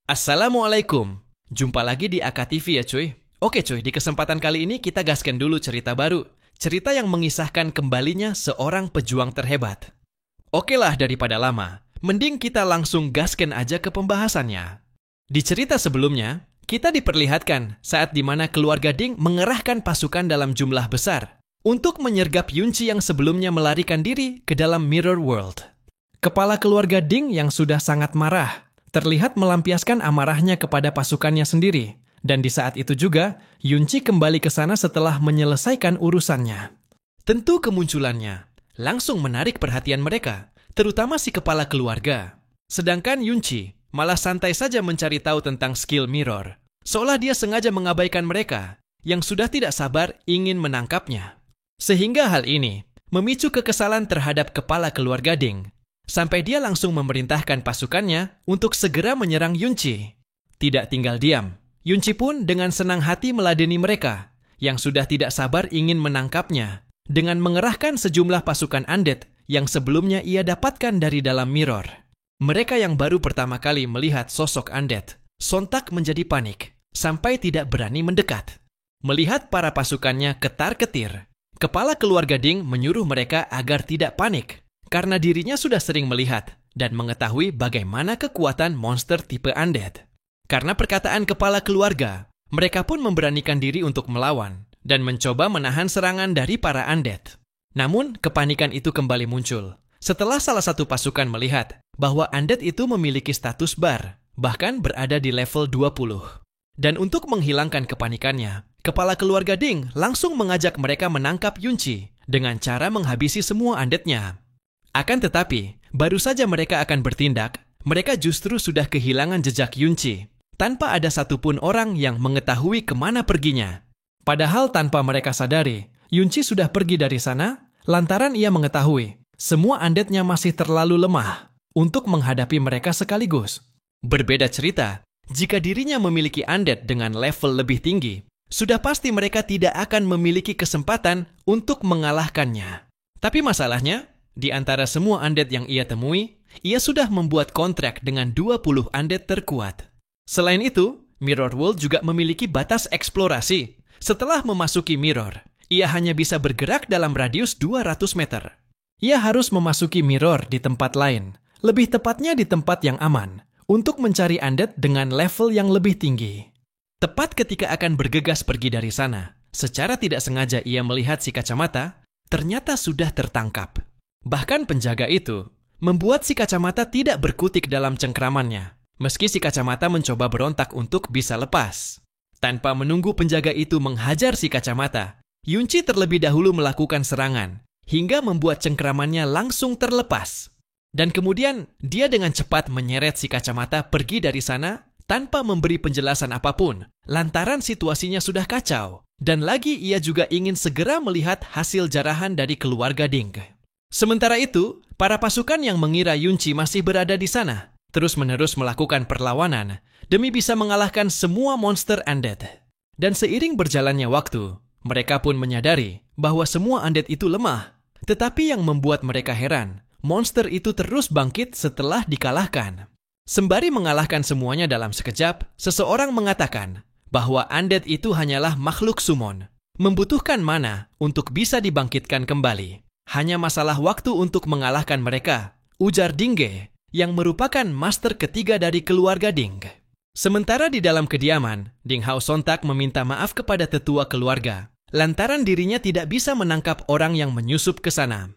Assalamualaikum. Jumpa lagi di AKTV ya cuy. Oke cuy, di kesempatan kali ini kita gaskan dulu cerita baru. Cerita yang mengisahkan kembalinya seorang pejuang terhebat. Oke lah, daripada lama, mending kita langsung gaskan aja ke pembahasannya. Di cerita sebelumnya, kita diperlihatkan saat dimana keluarga Ding mengerahkan pasukan dalam jumlah besar untuk menyergap Yunci yang sebelumnya melarikan diri ke dalam Mirror World. Kepala keluarga Ding yang sudah sangat marah terlihat melampiaskan amarahnya kepada pasukannya sendiri. Dan di saat itu juga, Yunci kembali ke sana setelah menyelesaikan urusannya. Tentu kemunculannya langsung menarik perhatian mereka, terutama si kepala keluarga. Sedangkan Yunci malah santai saja mencari tahu tentang skill mirror, seolah dia sengaja mengabaikan mereka yang sudah tidak sabar ingin menangkapnya. Sehingga hal ini memicu kekesalan terhadap kepala keluarga Ding, sampai dia langsung memerintahkan pasukannya untuk segera menyerang Yunci. Tidak tinggal diam, Yunci pun dengan senang hati meladeni mereka yang sudah tidak sabar ingin menangkapnya dengan mengerahkan sejumlah pasukan undead yang sebelumnya ia dapatkan dari dalam mirror. Mereka yang baru pertama kali melihat sosok undead sontak menjadi panik sampai tidak berani mendekat. Melihat para pasukannya ketar-ketir, kepala keluarga Ding menyuruh mereka agar tidak panik, karena dirinya sudah sering melihat dan mengetahui bagaimana kekuatan monster tipe undead. Karena perkataan kepala keluarga, mereka pun memberanikan diri untuk melawan dan mencoba menahan serangan dari para undead. Namun, kepanikan itu kembali muncul setelah salah satu pasukan melihat bahwa undead itu memiliki status bar, bahkan berada di level 20. Dan untuk menghilangkan kepanikannya, kepala keluarga Ding langsung mengajak mereka menangkap Yunci dengan cara menghabisi semua undeadnya. Akan tetapi, baru saja mereka akan bertindak, mereka justru sudah kehilangan jejak Yunci, tanpa ada satupun orang yang mengetahui kemana perginya. Padahal tanpa mereka sadari, Yunci sudah pergi dari sana, lantaran ia mengetahui semua undeadnya masih terlalu lemah untuk menghadapi mereka sekaligus. Berbeda cerita, jika dirinya memiliki undead dengan level lebih tinggi, sudah pasti mereka tidak akan memiliki kesempatan untuk mengalahkannya. Tapi masalahnya, di antara semua undead yang ia temui, ia sudah membuat kontrak dengan 20 undead terkuat. Selain itu, Mirror World juga memiliki batas eksplorasi. Setelah memasuki Mirror, ia hanya bisa bergerak dalam radius 200 meter. Ia harus memasuki Mirror di tempat lain, lebih tepatnya di tempat yang aman, untuk mencari undead dengan level yang lebih tinggi. Tepat ketika akan bergegas pergi dari sana, secara tidak sengaja ia melihat si kacamata, ternyata sudah tertangkap. Bahkan penjaga itu membuat si kacamata tidak berkutik dalam cengkramannya, meski si kacamata mencoba berontak untuk bisa lepas. Tanpa menunggu penjaga itu menghajar si kacamata, Yunci terlebih dahulu melakukan serangan, hingga membuat cengkramannya langsung terlepas. Dan kemudian dia dengan cepat menyeret si kacamata pergi dari sana tanpa memberi penjelasan apapun, lantaran situasinya sudah kacau, dan lagi ia juga ingin segera melihat hasil jarahan dari keluarga Ding. Sementara itu, para pasukan yang mengira Yunci masih berada di sana terus-menerus melakukan perlawanan demi bisa mengalahkan semua monster undead. Dan seiring berjalannya waktu, mereka pun menyadari bahwa semua undead itu lemah. Tetapi yang membuat mereka heran, monster itu terus bangkit setelah dikalahkan. Sembari mengalahkan semuanya dalam sekejap, seseorang mengatakan bahwa undead itu hanyalah makhluk summon, membutuhkan mana untuk bisa dibangkitkan kembali. Hanya masalah waktu untuk mengalahkan mereka, ujar Dingge, yang merupakan master ketiga dari keluarga Ding. Sementara di dalam kediaman, Ding Hao sontak meminta maaf kepada tetua keluarga, lantaran dirinya tidak bisa menangkap orang yang menyusup ke sana.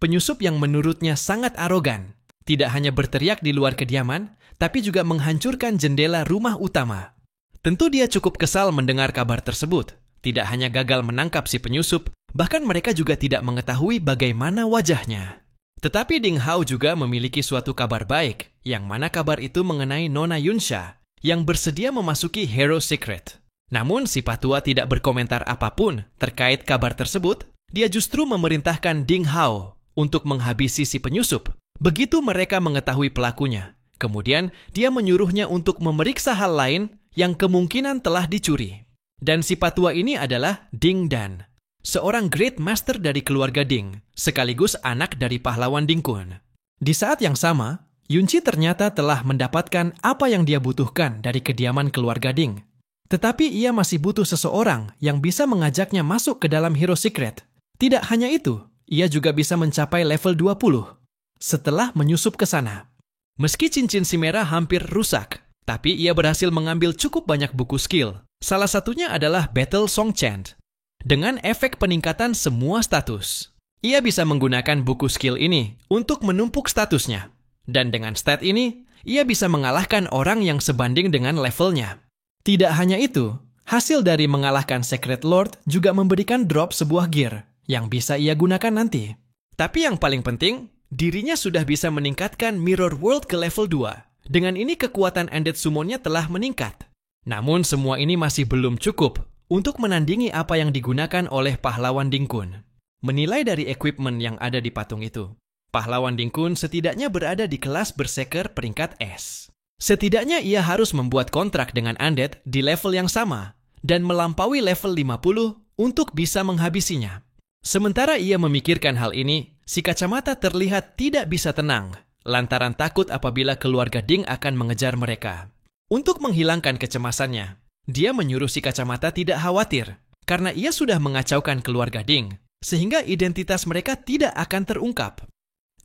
Penyusup yang menurutnya sangat arogan, tidak hanya berteriak di luar kediaman, tapi juga menghancurkan jendela rumah utama. Tentu dia cukup kesal mendengar kabar tersebut. Tidak hanya gagal menangkap si penyusup, bahkan mereka juga tidak mengetahui bagaimana wajahnya. Tetapi Ding Hao juga memiliki suatu kabar baik, yang mana kabar itu mengenai Nona Yunsha, yang bersedia memasuki Hero Secret. Namun si Patua tidak berkomentar apapun terkait kabar tersebut, dia justru memerintahkan Ding Hao untuk menghabisi si penyusup. Begitu mereka mengetahui pelakunya, kemudian dia menyuruhnya untuk memeriksa hal lain yang kemungkinan telah dicuri. Dan si Patua ini adalah Ding Dan, seorang Great Master dari keluarga Ding, sekaligus anak dari pahlawan Ding Kun. Di saat yang sama, Yunci ternyata telah mendapatkan apa yang dia butuhkan dari kediaman keluarga Ding. Tetapi ia masih butuh seseorang yang bisa mengajaknya masuk ke dalam Hero Secret. Tidak hanya itu, ia juga bisa mencapai level 20 setelah menyusup ke sana. Meski cincin Chimera hampir rusak, tapi ia berhasil mengambil cukup banyak buku skill. Salah satunya adalah Battle Song Chant. Dengan efek peningkatan semua status, ia bisa menggunakan buku skill ini untuk menumpuk statusnya. Dan dengan stat ini, ia bisa mengalahkan orang yang sebanding dengan levelnya. Tidak hanya itu, hasil dari mengalahkan Secret Lord juga memberikan drop sebuah gear yang bisa ia gunakan nanti. Tapi yang paling penting, dirinya sudah bisa meningkatkan Mirror World ke level 2. Dengan ini kekuatan Undead Summonnya telah meningkat. Namun semua ini masih belum cukup untuk menandingi apa yang digunakan oleh pahlawan Ding Kun. Menilai dari equipment yang ada di patung itu, pahlawan Ding Kun setidaknya berada di kelas Berserker peringkat S. Setidaknya ia harus membuat kontrak dengan Undead di level yang sama dan melampaui level 50 untuk bisa menghabisinya. Sementara ia memikirkan hal ini, si kacamata terlihat tidak bisa tenang lantaran takut apabila keluarga Ding akan mengejar mereka. Untuk menghilangkan kecemasannya, dia menyuruh si kacamata tidak khawatir karena ia sudah mengacaukan keluarga Ding sehingga identitas mereka tidak akan terungkap.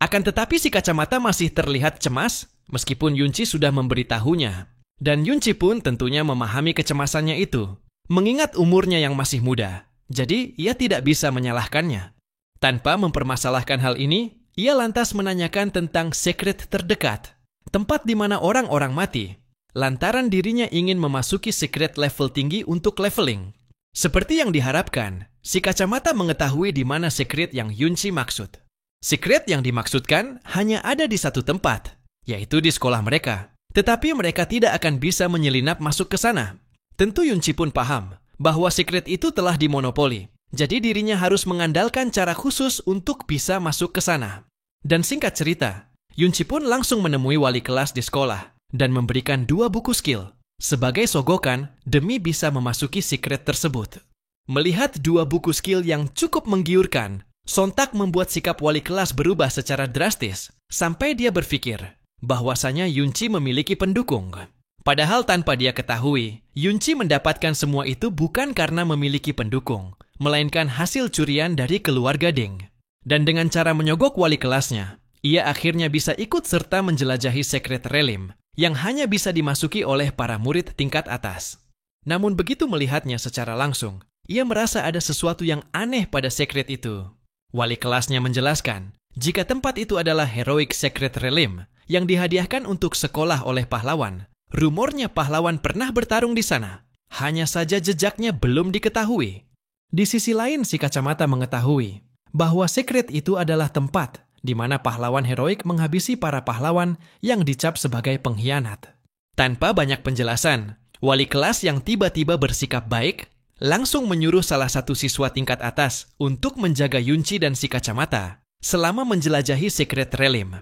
Akan tetapi si kacamata masih terlihat cemas meskipun Yunci sudah memberitahunya. Dan Yunci pun tentunya memahami kecemasannya itu, mengingat umurnya yang masih muda. Jadi ia tidak bisa menyalahkannya. Tanpa mempermasalahkan hal ini, ia lantas menanyakan tentang secret terdekat, tempat di mana orang-orang mati, lantaran dirinya ingin memasuki secret level tinggi untuk leveling. Seperti yang diharapkan, si kacamata mengetahui di mana secret yang Yunci maksud. Secret yang dimaksudkan hanya ada di satu tempat, yaitu di sekolah mereka. Tetapi mereka tidak akan bisa menyelinap masuk ke sana. Tentu Yunci pun paham bahwa secret itu telah dimonopoli. Jadi dirinya harus mengandalkan cara khusus untuk bisa masuk ke sana. Dan singkat cerita, Yunci pun langsung menemui wali kelas di sekolah dan memberikan 2 buku skill sebagai sogokan demi bisa memasuki secret tersebut. Melihat 2 buku skill yang cukup menggiurkan, sontak membuat sikap wali kelas berubah secara drastis sampai dia berpikir bahwasanya Yunci memiliki pendukung. Padahal tanpa dia ketahui, Yunci mendapatkan semua itu bukan karena memiliki pendukung, melainkan hasil curian dari keluarga Ding. Dan dengan cara menyogok wali kelasnya, ia akhirnya bisa ikut serta menjelajahi Secret Realm yang hanya bisa dimasuki oleh para murid tingkat atas. Namun begitu melihatnya secara langsung, ia merasa ada sesuatu yang aneh pada secret itu. Wali kelasnya menjelaskan, jika tempat itu adalah Heroic Secret Realm yang dihadiahkan untuk sekolah oleh pahlawan, rumornya pahlawan pernah bertarung di sana. Hanya saja jejaknya belum diketahui. Di sisi lain si kacamata mengetahui bahwa secret itu adalah tempat di mana pahlawan heroik menghabisi para pahlawan yang dicap sebagai pengkhianat. Tanpa banyak penjelasan, wali kelas yang tiba-tiba bersikap baik langsung menyuruh salah satu siswa tingkat atas untuk menjaga Yunci dan si kacamata selama menjelajahi Secret Realm.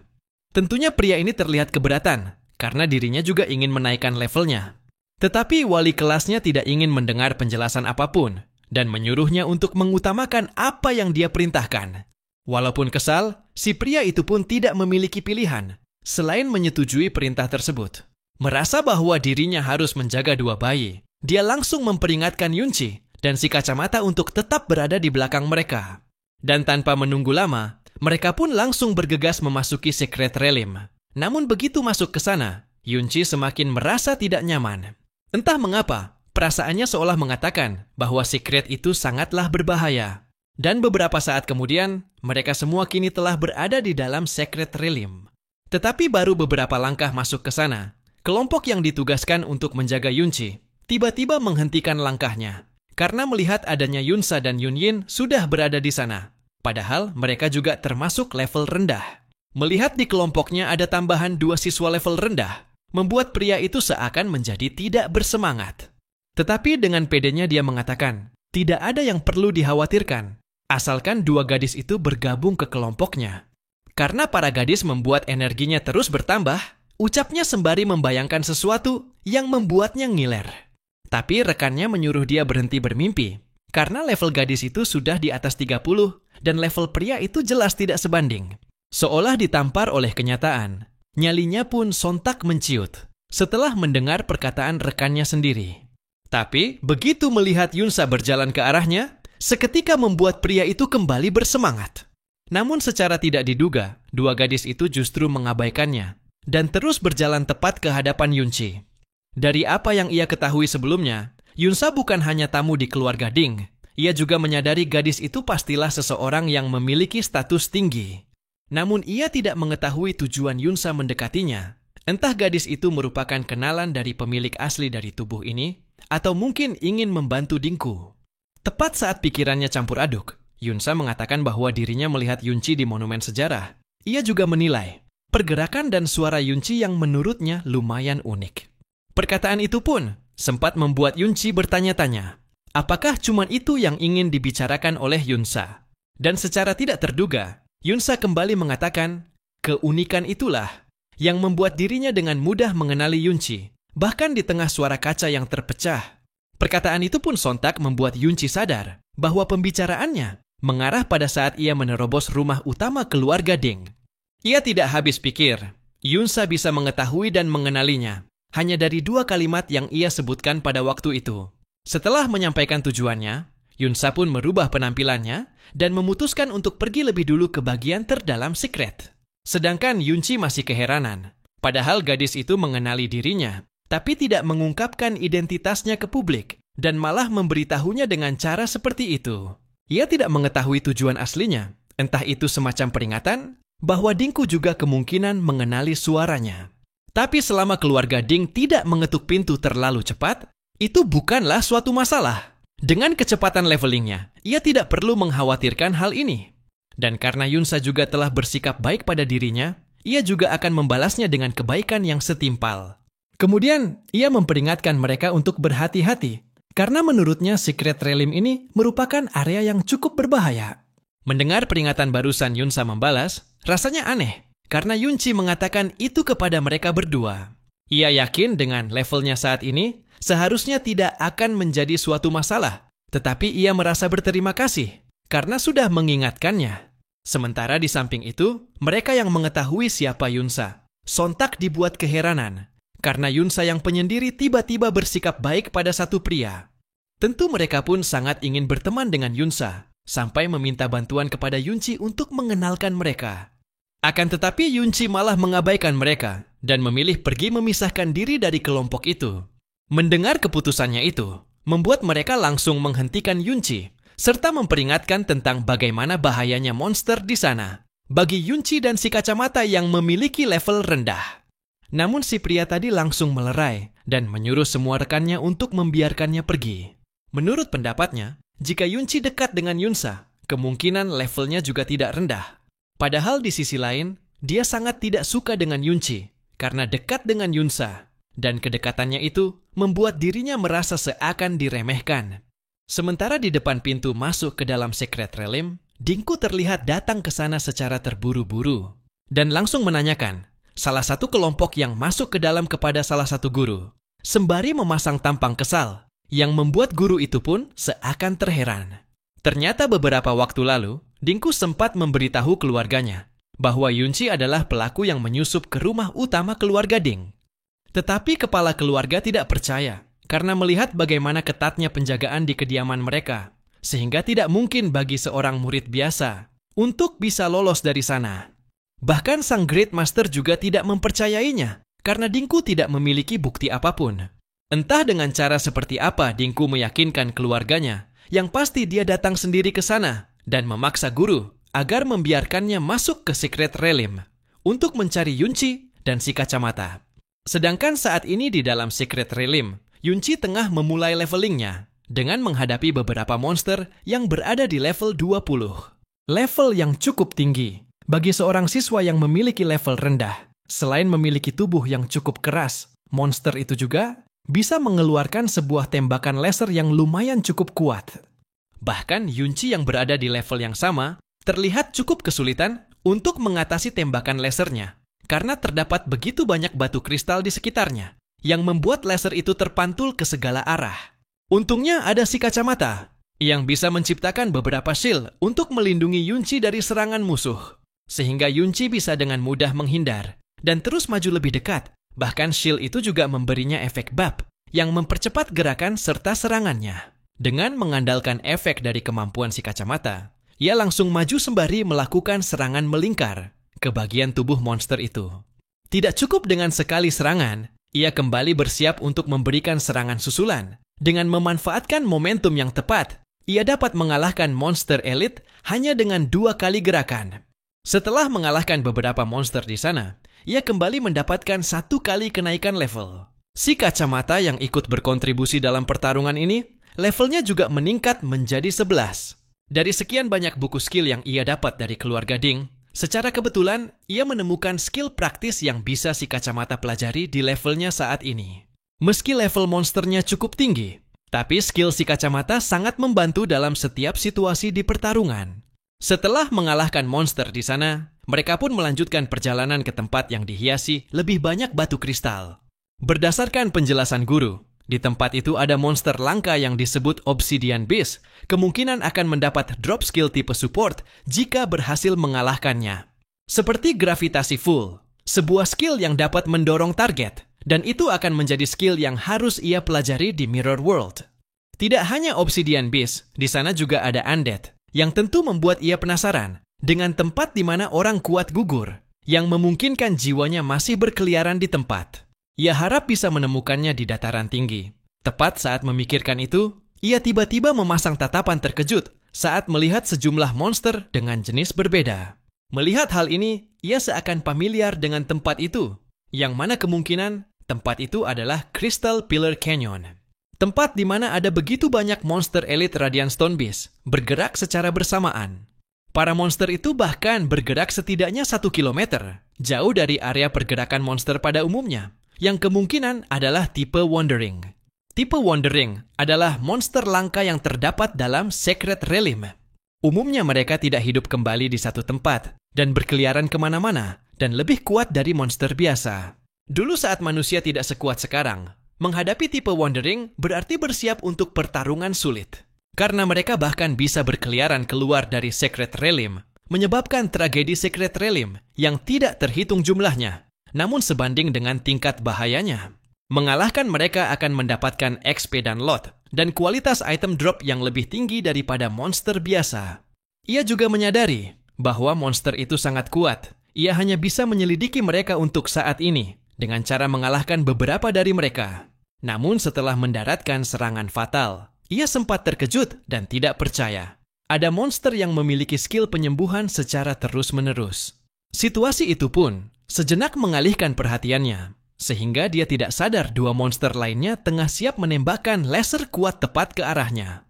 Tentunya pria ini terlihat keberatan karena dirinya juga ingin menaikkan levelnya. Tetapi wali kelasnya tidak ingin mendengar penjelasan apapun dan menyuruhnya untuk mengutamakan apa yang dia perintahkan. Walaupun kesal, si pria itu pun tidak memiliki pilihan selain menyetujui perintah tersebut. Merasa bahwa dirinya harus menjaga 2 bayi, dia langsung memperingatkan Yunci dan si kacamata untuk tetap berada di belakang mereka. Dan tanpa menunggu lama, mereka pun langsung bergegas memasuki Secret Realm. Namun begitu masuk ke sana, Yunci semakin merasa tidak nyaman. Entah mengapa, perasaannya seolah mengatakan bahwa secret itu sangatlah berbahaya. Dan beberapa saat kemudian, mereka semua kini telah berada di dalam Secret Realm. Tetapi baru beberapa langkah masuk ke sana, kelompok yang ditugaskan untuk menjaga Yunci tiba-tiba menghentikan langkahnya karena melihat adanya Yunsa dan Yunyin sudah berada di sana. Padahal mereka juga termasuk level rendah. Melihat di kelompoknya ada tambahan 2 siswa level rendah, membuat pria itu seakan menjadi tidak bersemangat. Tetapi dengan pedenya dia mengatakan, tidak ada yang perlu dikhawatirkan, asalkan 2 gadis itu bergabung ke kelompoknya. Karena para gadis membuat energinya terus bertambah, ucapnya sembari membayangkan sesuatu yang membuatnya ngiler. Tapi rekannya menyuruh dia berhenti bermimpi, karena level gadis itu sudah di atas 30 dan level pria itu jelas tidak sebanding. Seolah ditampar oleh kenyataan, Nyalinya pun sontak menciut setelah mendengar perkataan rekannya sendiri. Tapi begitu melihat Yunsa berjalan ke arahnya, seketika membuat pria itu kembali bersemangat. Namun secara tidak diduga, dua gadis itu justru mengabaikannya dan terus berjalan tepat ke hadapan Yunci. Dari apa yang ia ketahui sebelumnya, Yunsa bukan hanya tamu di keluarga Ding. Ia juga menyadari gadis itu pastilah seseorang yang memiliki status tinggi. Namun ia tidak mengetahui tujuan Yunsa mendekatinya. Entah gadis itu merupakan kenalan dari pemilik asli dari tubuh ini, atau mungkin ingin membantu Dingku. Tepat saat pikirannya campur aduk, Yunsa mengatakan bahwa dirinya melihat Yunci di monumen sejarah. Ia juga menilai pergerakan dan suara Yunci yang menurutnya lumayan unik. Perkataan itu pun sempat membuat Yunci bertanya-tanya, apakah cuma itu yang ingin dibicarakan oleh Yunsa? Dan secara tidak terduga, Yunsa kembali mengatakan, keunikan itulah yang membuat dirinya dengan mudah mengenali Yunci, bahkan di tengah suara kaca yang terpecah. Perkataan itu pun sontak membuat Yunci sadar bahwa pembicaraannya mengarah pada saat ia menerobos rumah utama keluarga Ding. Ia tidak habis pikir, Yunsa bisa mengetahui dan mengenalinya hanya dari dua kalimat yang ia sebutkan pada waktu itu. Setelah menyampaikan tujuannya, Yunsa pun merubah penampilannya dan memutuskan untuk pergi lebih dulu ke bagian terdalam secret. Sedangkan Yunci masih keheranan, padahal gadis itu mengenali dirinya, tapi tidak mengungkapkan identitasnya ke publik dan malah memberitahunya dengan cara seperti itu. Ia tidak mengetahui tujuan aslinya, entah itu semacam peringatan bahwa Dingku juga kemungkinan mengenali suaranya. Tapi selama keluarga Ding tidak mengetuk pintu terlalu cepat, itu bukanlah suatu masalah. Dengan kecepatan levelingnya, ia tidak perlu mengkhawatirkan hal ini. Dan karena Yunsa juga telah bersikap baik pada dirinya, ia juga akan membalasnya dengan kebaikan yang setimpal. Kemudian, ia memperingatkan mereka untuk berhati-hati, karena menurutnya Secret Realm ini merupakan area yang cukup berbahaya. Mendengar peringatan barusan Yunsa membalas, rasanya aneh, karena Yunci mengatakan itu kepada mereka berdua. Ia yakin dengan levelnya saat ini, seharusnya tidak akan menjadi suatu masalah, tetapi ia merasa berterima kasih, karena sudah mengingatkannya. Sementara di samping itu, mereka yang mengetahui siapa Yunsa sontak dibuat keheranan karena Yunsa yang penyendiri tiba-tiba bersikap baik pada satu pria. Tentu mereka pun sangat ingin berteman dengan Yunsa, sampai meminta bantuan kepada Yunci untuk mengenalkan mereka. Akan tetapi Yunci malah mengabaikan mereka dan memilih pergi memisahkan diri dari kelompok itu. Mendengar keputusannya itu, membuat mereka langsung menghentikan Yunci serta memperingatkan tentang bagaimana bahayanya monster di sana bagi Yunci dan si kacamata yang memiliki level rendah. Namun si pria tadi langsung melerai dan menyuruh semua rekannya untuk membiarkannya pergi. Menurut pendapatnya, jika Yunci dekat dengan Yunsa, kemungkinan levelnya juga tidak rendah. Padahal di sisi lain, dia sangat tidak suka dengan Yunci karena dekat dengan Yunsa, dan kedekatannya itu membuat dirinya merasa seakan diremehkan. Sementara di depan pintu masuk ke dalam Secret Realm, Dingku terlihat datang ke sana secara terburu-buru dan langsung menanyakan salah satu kelompok yang masuk ke dalam kepada salah satu guru, sembari memasang tampang kesal yang membuat guru itu pun seakan terheran. Ternyata beberapa waktu lalu, Dingku sempat memberitahu keluarganya bahwa Yunci adalah pelaku yang menyusup ke rumah utama keluarga Ding. Tetapi kepala keluarga tidak percaya karena melihat bagaimana ketatnya penjagaan di kediaman mereka, sehingga tidak mungkin bagi seorang murid biasa untuk bisa lolos dari sana. Bahkan sang Great Master juga tidak mempercayainya, karena Dingku tidak memiliki bukti apapun. Entah dengan cara seperti apa Dingku meyakinkan keluarganya, yang pasti dia datang sendiri ke sana dan memaksa guru agar membiarkannya masuk ke Secret Realm untuk mencari Yunci dan si kacamata. Sedangkan saat ini di dalam Secret Realm, Yunci tengah memulai levelingnya dengan menghadapi beberapa monster yang berada di level 20. Level yang cukup tinggi bagi seorang siswa yang memiliki level rendah. Selain memiliki tubuh yang cukup keras, monster itu juga bisa mengeluarkan sebuah tembakan laser yang lumayan cukup kuat. Bahkan Yunci yang berada di level yang sama terlihat cukup kesulitan untuk mengatasi tembakan lasernya karena terdapat begitu banyak batu kristal di sekitarnya yang membuat laser itu terpantul ke segala arah. Untungnya ada si kacamata yang bisa menciptakan beberapa shield untuk melindungi Yunci dari serangan musuh, sehingga Yunci bisa dengan mudah menghindar dan terus maju lebih dekat. Bahkan shield itu juga memberinya efek buff yang mempercepat gerakan serta serangannya. Dengan mengandalkan efek dari kemampuan si kacamata, ia langsung maju sembari melakukan serangan melingkar ke bagian tubuh monster itu. Tidak cukup dengan sekali serangan, ia kembali bersiap untuk memberikan serangan susulan. Dengan memanfaatkan momentum yang tepat, ia dapat mengalahkan monster elit hanya dengan 2 kali gerakan. Setelah mengalahkan beberapa monster di sana, ia kembali mendapatkan 1 kali kenaikan level. Si kacamata yang ikut berkontribusi dalam pertarungan ini, levelnya juga meningkat menjadi 11. Dari sekian banyak buku skill yang ia dapat dari keluarga Ding, secara kebetulan ia menemukan skill praktis yang bisa si kacamata pelajari di levelnya saat ini. Meski level monsternya cukup tinggi, tapi skill si kacamata sangat membantu dalam setiap situasi di pertarungan. Setelah mengalahkan monster di sana, mereka pun melanjutkan perjalanan ke tempat yang dihiasi lebih banyak batu kristal. Berdasarkan penjelasan guru, di tempat itu ada monster langka yang disebut Obsidian Beast, kemungkinan akan mendapat drop skill tipe support jika berhasil mengalahkannya. Seperti gravitasi full, sebuah skill yang dapat mendorong target, dan itu akan menjadi skill yang harus ia pelajari di Mirror World. Tidak hanya Obsidian Beast, di sana juga ada Undead, yang tentu membuat ia penasaran dengan tempat di mana orang kuat gugur, yang memungkinkan jiwanya masih berkeliaran di tempat. Ia harap bisa menemukannya di dataran tinggi. Tepat saat memikirkan itu, ia tiba-tiba memasang tatapan terkejut saat melihat sejumlah monster dengan jenis berbeda. Melihat hal ini, ia seakan familiar dengan tempat itu, yang mana kemungkinan tempat itu adalah Crystal Pillar Canyon. Tempat di mana ada begitu banyak monster elit Radiant Stone Beast bergerak secara bersamaan. Para monster itu bahkan bergerak setidaknya 1 kilometer, jauh dari area pergerakan monster pada umumnya, yang kemungkinan adalah tipe Wandering. Tipe Wandering adalah monster langka yang terdapat dalam Sacred Realm. Umumnya mereka tidak hidup kembali di satu tempat dan berkeliaran kemana-mana dan lebih kuat dari monster biasa. Dulu saat manusia tidak sekuat sekarang, menghadapi tipe Wandering berarti bersiap untuk pertarungan sulit. Karena mereka bahkan bisa berkeliaran keluar dari Sacred Realm, menyebabkan tragedi Sacred Realm yang tidak terhitung jumlahnya, namun sebanding dengan tingkat bahayanya. Mengalahkan mereka akan mendapatkan XP dan lot, dan kualitas item drop yang lebih tinggi daripada monster biasa. Ia juga menyadari bahwa monster itu sangat kuat. Ia hanya bisa menyelidiki mereka untuk saat ini, dengan cara mengalahkan beberapa dari mereka. Namun setelah mendaratkan serangan fatal, ia sempat terkejut dan tidak percaya. Ada monster yang memiliki skill penyembuhan secara terus-menerus. Situasi itu pun sejenak mengalihkan perhatiannya, sehingga dia tidak sadar 2 monster lainnya tengah siap menembakkan laser kuat tepat ke arahnya.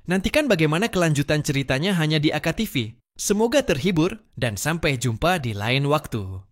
Nantikan bagaimana kelanjutan ceritanya hanya di AKTV. Semoga terhibur dan sampai jumpa di lain waktu.